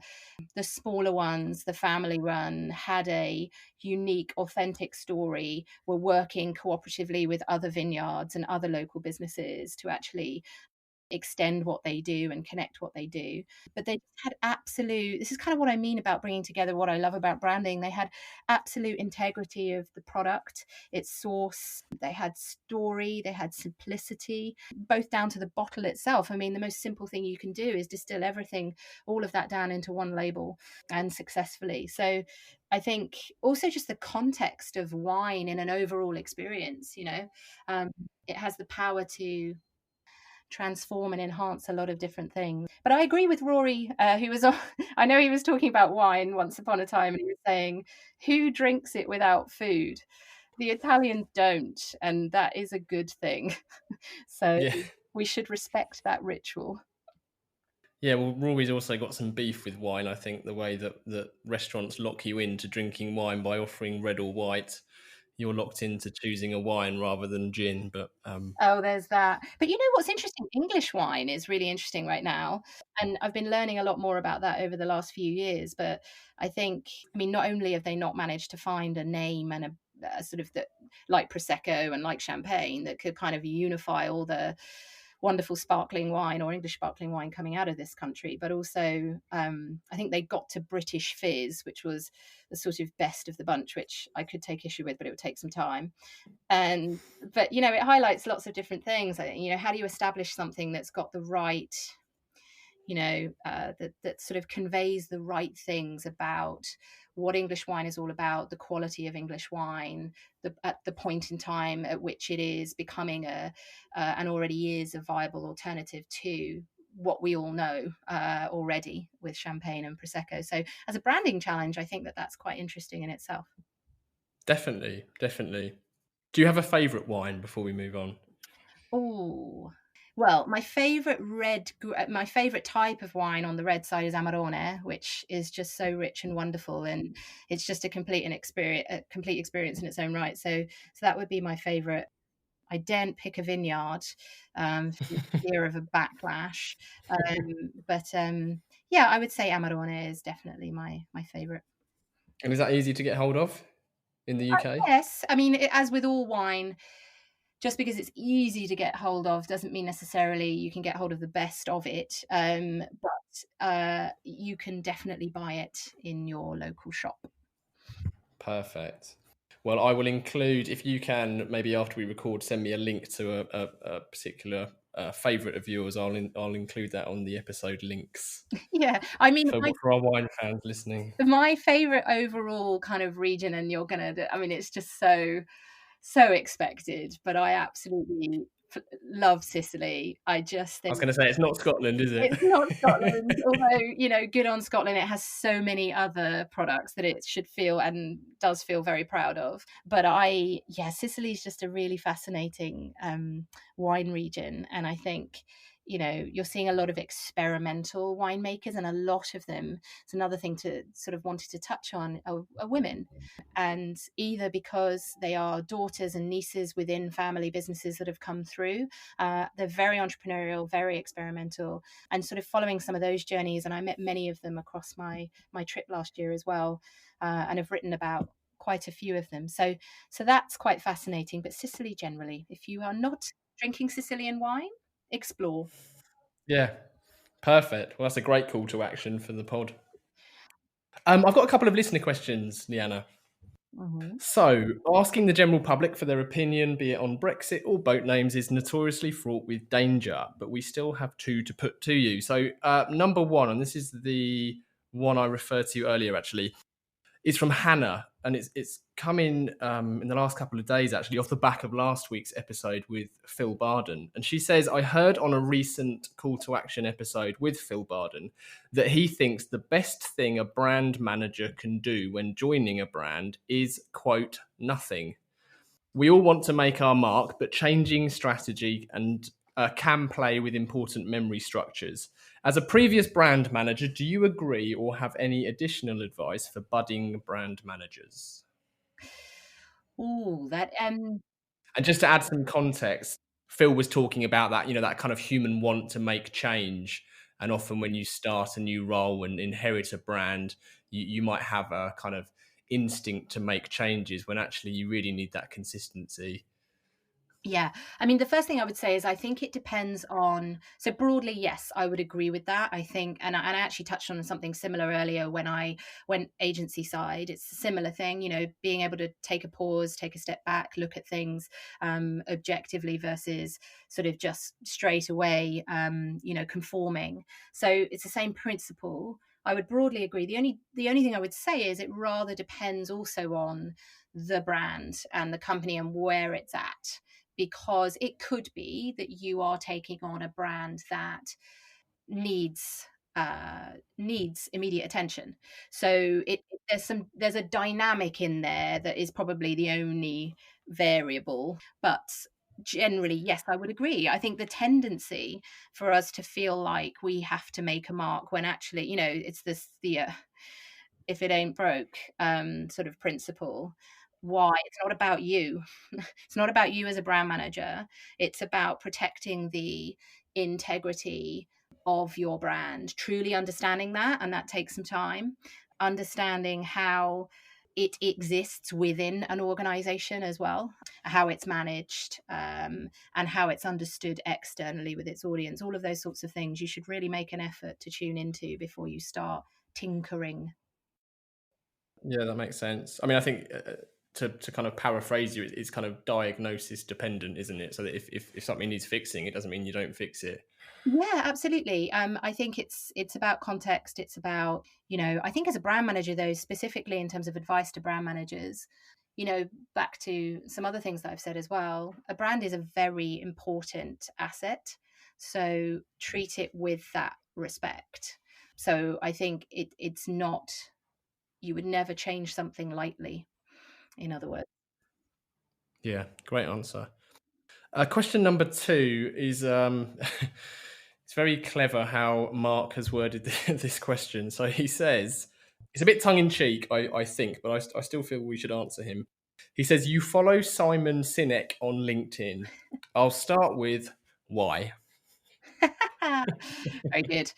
the smaller ones, the family run, had a unique, authentic story, were working cooperatively with other vineyards and other local businesses to actually extend what they do and connect what they do. But they had this is kind of what I mean about bringing together what I love about branding. They had absolute integrity of the product, its source. They had story, they had simplicity, both down to the bottle itself. I mean, the most simple thing you can do is distill everything, all of that down into one label, and successfully. So I think also just the context of wine in an overall experience, it has the power to transform and enhance a lot of different things. But I agree with Rory, who was I know he was talking about wine once upon a time, and he was saying, who drinks it without food? The Italians don't, and that is a good thing. So we should respect that ritual. Yeah, well, Rory's also got some beef with wine. I think the way that restaurants lock you into drinking wine by offering red or white, you're locked into choosing a wine rather than gin. But there's that. But what's interesting? English wine is really interesting right now, and I've been learning a lot more about that over the last few years. But I think, not only have they not managed to find a name and sort of that, like Prosecco and like Champagne, that could kind of unify all the wonderful sparkling wine or English sparkling wine coming out of this country. But also, I think they got to British fizz, which was the sort of best of the bunch, which I could take issue with, but it would take some time. And but it highlights lots of different things. How do you establish something that's got the right, that sort of conveys the right things about what English wine is all about, the quality of English wine, at the point in time at which it is becoming and already is a viable alternative to what we all know already with Champagne and Prosecco. So as a branding challenge, I think that that's quite interesting in itself. Definitely. Do you have a favourite wine before we move on? Oh, well, my favorite type of wine on the red side is Amarone, which is just so rich and wonderful, and it's just a complete experience in its own right. So that would be my favorite. I daren't pick a vineyard for fear of a backlash, but yeah, I would say Amarone is definitely my favorite. And is that easy to get hold of in the UK? Yes, I mean, as with all wine, just because it's easy to get hold of doesn't mean necessarily you can get hold of the best of it. But you can definitely buy it in your local shop. Perfect. Well, I will include, if you can, maybe after we record, send me a link to a particular favourite of yours. I'll include that on the episode links. Yeah, I mean, for our wine fans listening, my favourite overall kind of region, and it's just so expected, but I absolutely love Sicily. I just think I was going to say, it's not Scotland, is it? It's not Scotland, although, good on Scotland. It has so many other products that it should feel and does feel very proud of. But Sicily is just a really fascinating wine region. And I think, you're seeing a lot of experimental winemakers, and a lot of them, it's another thing to sort of wanted to touch on, are women. And either because they are daughters and nieces within family businesses that have come through, they're very entrepreneurial, very experimental, and sort of following some of those journeys. And I met many of them across my trip last year as well, and have written about quite a few of them. So that's quite fascinating. But Sicily generally, if you are not drinking Sicilian wine, explore. Yeah, perfect. Well, that's a great call to action for the pod. I've got a couple of listener questions, Liana. Mm-hmm. So, asking the general public for their opinion, be it on Brexit or boat names, is notoriously fraught with danger, but we still have two to put to you. So, number one, and this is the one I referred to earlier, actually, is from Hannah, and it's come in the last couple of days, actually, off the back of last week's episode with Phil Barden. And she says, I heard on a recent Call to Action episode with Phil Barden that he thinks the best thing a brand manager can do when joining a brand is, quote, nothing. We all want to make our mark, but changing strategy and can play with important memory structures. As a previous brand manager, do you agree or have any additional advice for budding brand managers? Ooh, that And just to add some context, Phil was talking about that, that kind of human want to make change. And often when you start a new role and inherit a brand, you might have a kind of instinct to make changes when actually you really need that consistency. Yeah, I mean, the first thing I would say is I think it depends on, so broadly, yes, I would agree with that. I think, and I actually touched on something similar earlier when I went agency side. It's a similar thing, being able to take a pause, take a step back, look at things objectively versus sort of just straight away, conforming. So it's the same principle. I would broadly agree. The only thing I would say is it rather depends also on the brand and the company and where it's at. Because it could be that you are taking on a brand that needs immediate attention. So there's a dynamic in there that is probably the only variable. But generally, yes, I would agree. I think the tendency for us to feel like we have to make a mark when actually, it's the if it ain't broke sort of principle. Why? It's not about you. It's not about you as a brand manager. It's about protecting the integrity of your brand, truly understanding that. And that takes some time, understanding how it exists within an organization as well, how it's managed, and how it's understood externally with its audience. All of those sorts of things you should really make an effort to tune into before you start tinkering. Yeah, that makes sense. I mean, I think to kind of paraphrase you, it's kind of diagnosis dependent, isn't it? So that if something needs fixing, it doesn't mean you don't fix it. Yeah, absolutely. I think it's about context. It's about, I think as a brand manager, though, specifically in terms of advice to brand managers, back to some other things that I've said as well, a brand is a very important asset. So treat it with that respect. So I think it's not, you would never change something lightly, in other words. Yeah, great answer. Question number 2 is it's very clever how Mark has worded this question. So he says, it's a bit tongue in cheek, I think, but I still feel we should answer him. He says, you follow Simon Sinek on LinkedIn. I'll start with why. Very good.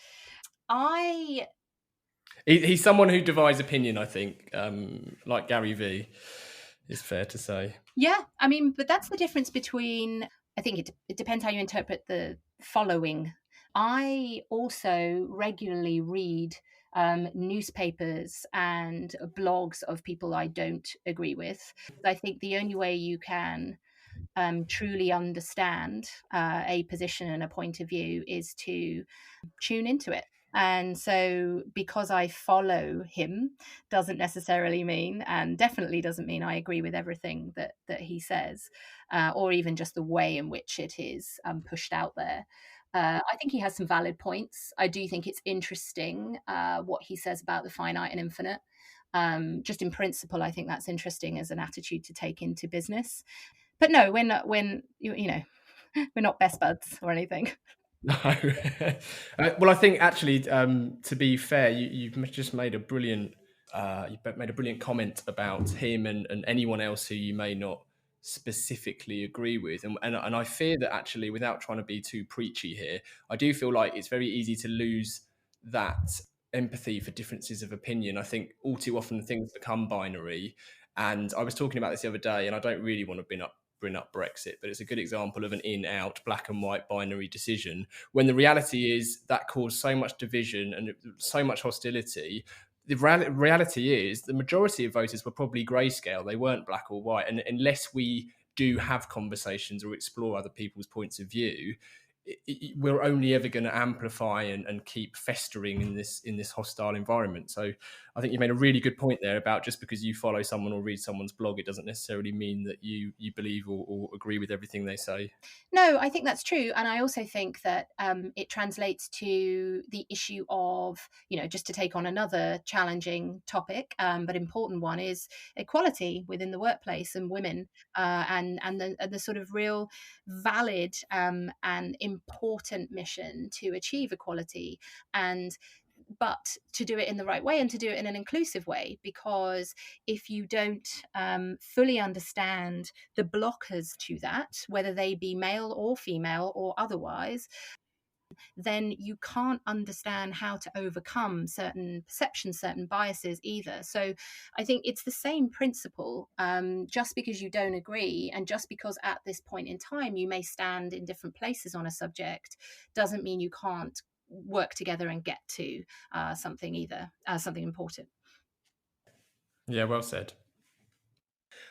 He's someone who divides opinion, I think, like Gary V, is fair to say. Yeah, I mean, but that's the difference between, I think it depends how you interpret the following. I also regularly read newspapers and blogs of people I don't agree with. I think the only way you can truly understand a position and a point of view is to tune into it. And so because I follow him doesn't necessarily mean, and definitely doesn't mean, I agree with everything that he says, or even just the way in which it is pushed out there. I think he has some valid points. I do think it's interesting what he says about the finite and infinite. Just in principle, I think that's interesting as an attitude to take into business. But no, we're not best buds or anything. No. Well, I think actually, to be fair, you've just made a brilliant comment about him and anyone else who you may not specifically agree with, and I fear that actually, without trying to be too preachy here, I do feel like it's very easy to lose that empathy for differences of opinion. I think all too often things become binary, and I was talking about this the other day, and I don't really want to bring up Brexit, but it's a good example of an in-out, black and white binary decision, when the reality is that caused so much division and so much hostility. The reality is the majority of voters were probably grayscale. They weren't black or white. And unless we do have conversations or explore other people's points of view, we're only ever going to amplify and keep festering in this hostile environment. So I think you made a really good point there about just because you follow someone or read someone's blog, it doesn't necessarily mean that you believe or agree with everything they say. No, I think that's true. And I also think that it translates to the issue of, just to take on another challenging topic, but important one, is equality within the workplace and women, and the sort of real valid and important mission to achieve equality, but to do it in the right way and to do it in an inclusive way. Because if you don't fully understand the blockers to that, whether they be male or female or otherwise, then you can't understand how to overcome certain perceptions, certain biases either. So I think it's the same principle. Just because you don't agree, and just because at this point in time you may stand in different places on a subject, doesn't mean you can't work together and get to something either, something important. Yeah, well said.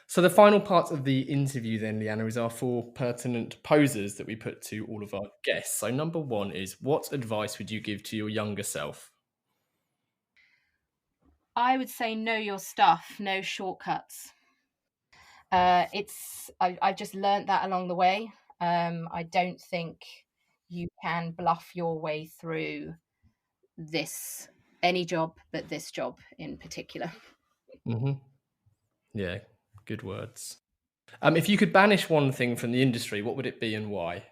So the final part of the interview then, Liana, is our 4 pertinent posers that we put to all of our guests. So number 1 is, what advice would you give to your younger self? I would say know your stuff, no shortcuts. I've just learned that along the way. I don't think you can bluff your way through any job, but this job in particular. Mm-hmm. Yeah, good words. If you could banish one thing from the industry, what would it be and why?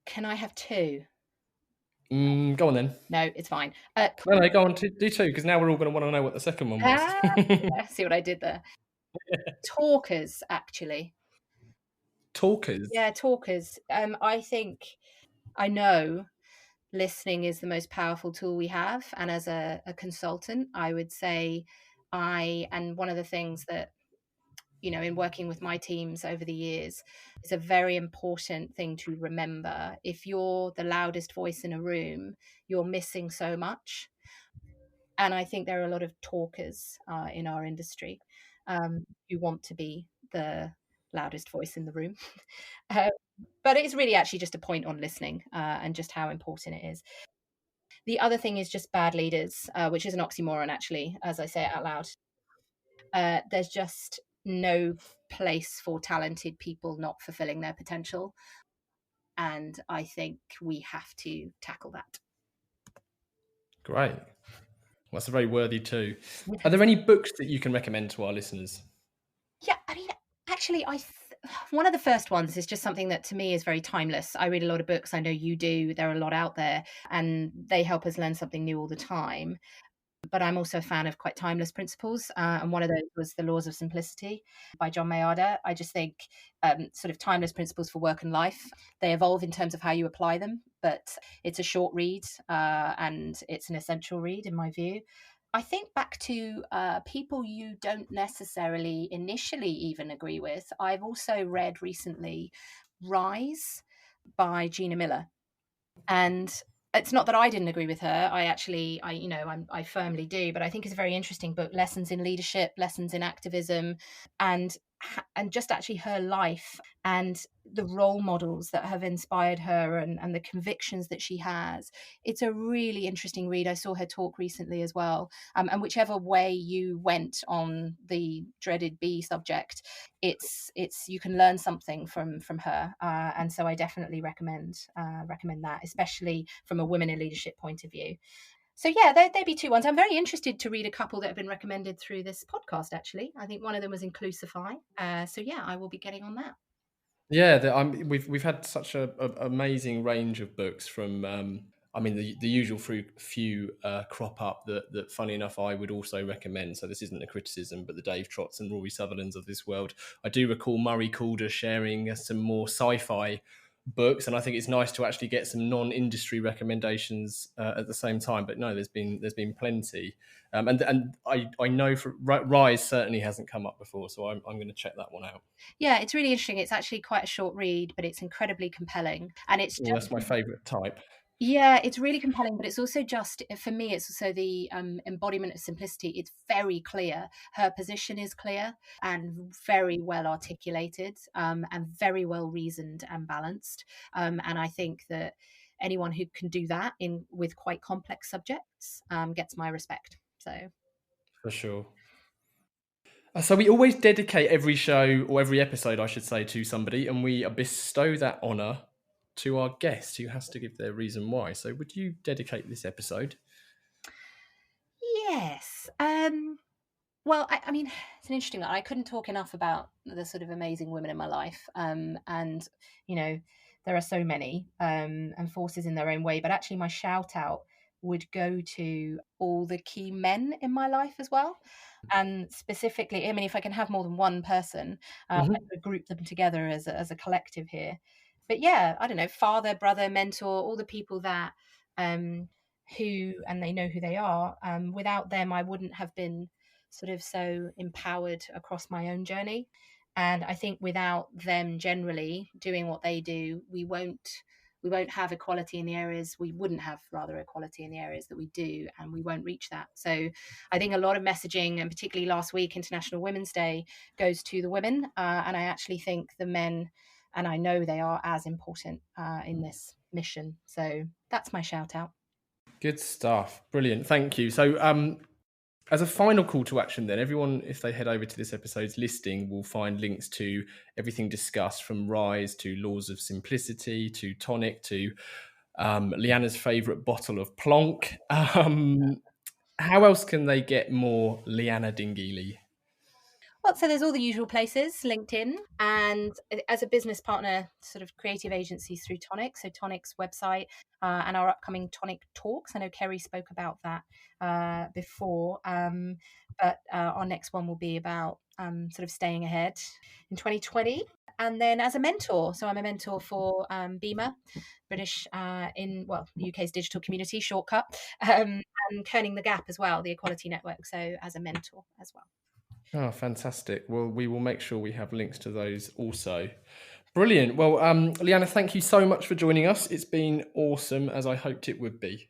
Can I have 2? Go on then. No, it's fine. No, go on, do 2, because now we're all going to want to know what the second one was. See what I did there? Talkers, actually. Talkers? Yeah, talkers. I know listening is the most powerful tool we have. And as a consultant, I would say And one of the things that, in working with my teams over the years, is a very important thing to remember. If you're the loudest voice in a room, you're missing so much. And I think there are a lot of talkers in our industry who want to be the loudest voice in the room. uh, but it's really actually just a point on listening and just how important it is. The other thing is just bad leaders, which is an oxymoron, actually, as I say it out loud. There's just no place for talented people not fulfilling their potential. And I think we have to tackle that. Great. Well, that's a very worthy too. Are there any books that you can recommend to our listeners? Yeah, I mean, actually, one of the first ones is just something that to me is very timeless. I read a lot of books. I know you do. There are a lot out there, and they help us learn something new all the time. But I'm also a fan of quite timeless principles. And one of those was The Laws of Simplicity by John Maillard. I just think sort of timeless principles for work and life. They evolve in terms of how you apply them, but it's a short read and it's an essential read in my view. I think back to people you don't necessarily initially even agree with. I've also read recently Rise by Gina Miller. And it's not that I didn't agree with her. I firmly do. But I think it's a very interesting book. Lessons in leadership, lessons in activism, and just actually her life and the role models that have inspired her and the convictions that she has. It's a really interesting read. I saw her talk recently as well. And whichever way you went on the dreaded B subject, it's you can learn something from her. And so I definitely recommend that, especially from a women in leadership point of view. So yeah, they'd be two ones. I'm very interested to read a couple that have been recommended through this podcast, actually. I think one of them was Inclusify. So yeah, I will be getting on that. Yeah, we've had such a amazing range of books from. The usual few crop up that, funny enough, I would also recommend. So this isn't a criticism, but the Dave Trotts and Rory Sutherlands of this world. I do recall Murray Calder sharing some more sci-fi books, and I think it's nice to actually get some non-industry recommendations at the same time. But no, there's been plenty, and I know Rise certainly hasn't come up before, so I'm going to check that one out. Yeah, it's really interesting. It's actually quite a short read, but it's incredibly compelling, and it's just, that's my favourite type. Yeah, it's really compelling, but it's also just, for me, it's also the embodiment of simplicity. It's very clear. Her position is clear and very well articulated and very well reasoned and balanced. And I think that anyone who can do that with quite complex subjects gets my respect. So For sure. So we always dedicate every show, or every episode, I should say, to somebody, and we bestow that honour to our guest, who has to give their reason why. So would you dedicate this episode? Yes. Well, I mean, it's an interesting one. I couldn't talk enough about the sort of amazing women in my life. And, there are so many and forces in their own way. But actually, my shout out would go to all the key men in my life as well. And specifically, I mean, if I can have more than one person, I could group them together as a collective here. But yeah, I don't know, father, brother, mentor, all the people that who, and they know who they are. Without them, I wouldn't have been sort of so empowered across my own journey. And I think without them generally doing what they do, we won't have equality in the areas, we wouldn't have rather equality in the areas that we do, and we won't reach that. So I think a lot of messaging, and particularly last week, International Women's Day, goes to the women. And I actually think the men, and I know they are as important in this mission. So that's my shout out. Good stuff. Brilliant. Thank you. So as a final call to action then, everyone, if they head over to this episode's listing, will find links to everything discussed, from Rise to Laws of Simplicity to Tonic to Liana's favourite bottle of Plonk. How else can they get more Liana Dinghile? Well, so there's all the usual places, LinkedIn, and as a business partner, sort of creative agencies through Tonic. So Tonic's website and our upcoming Tonic Talks. I know Kerry spoke about that before, but our next one will be about sort of staying ahead in 2020. And then as a mentor, so I'm a mentor for Beamer, British the UK's digital community shortcut, and Kerning the Gap as well, the Equality Network. So as a mentor as well. Oh, fantastic. Well, we will make sure we have links to those also. Brilliant. Well, Liana, thank you so much for joining us. It's been awesome, as I hoped it would be.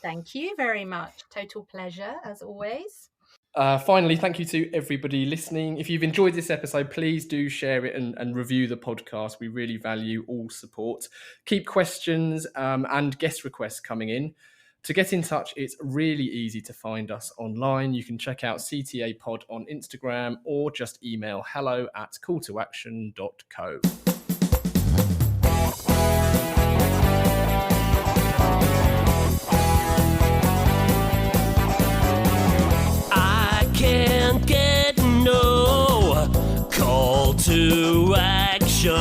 Thank you very much. Total pleasure, as always. Finally, thank you to everybody listening. If you've enjoyed this episode, please do share it and review the podcast. We really value all support. Keep questions and guest requests coming in. To get in touch, it's really easy to find us online. You can check out CTA Pod on Instagram or just email hello@calltoaction.co. I can't get no call to action.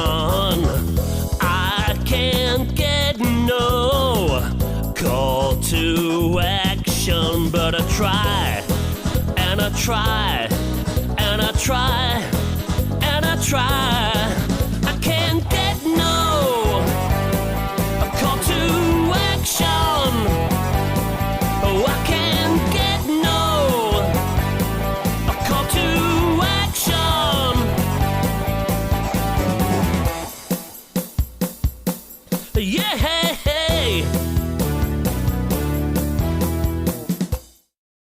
I can't get no call to action, but I try, and I try, and I try, and I try.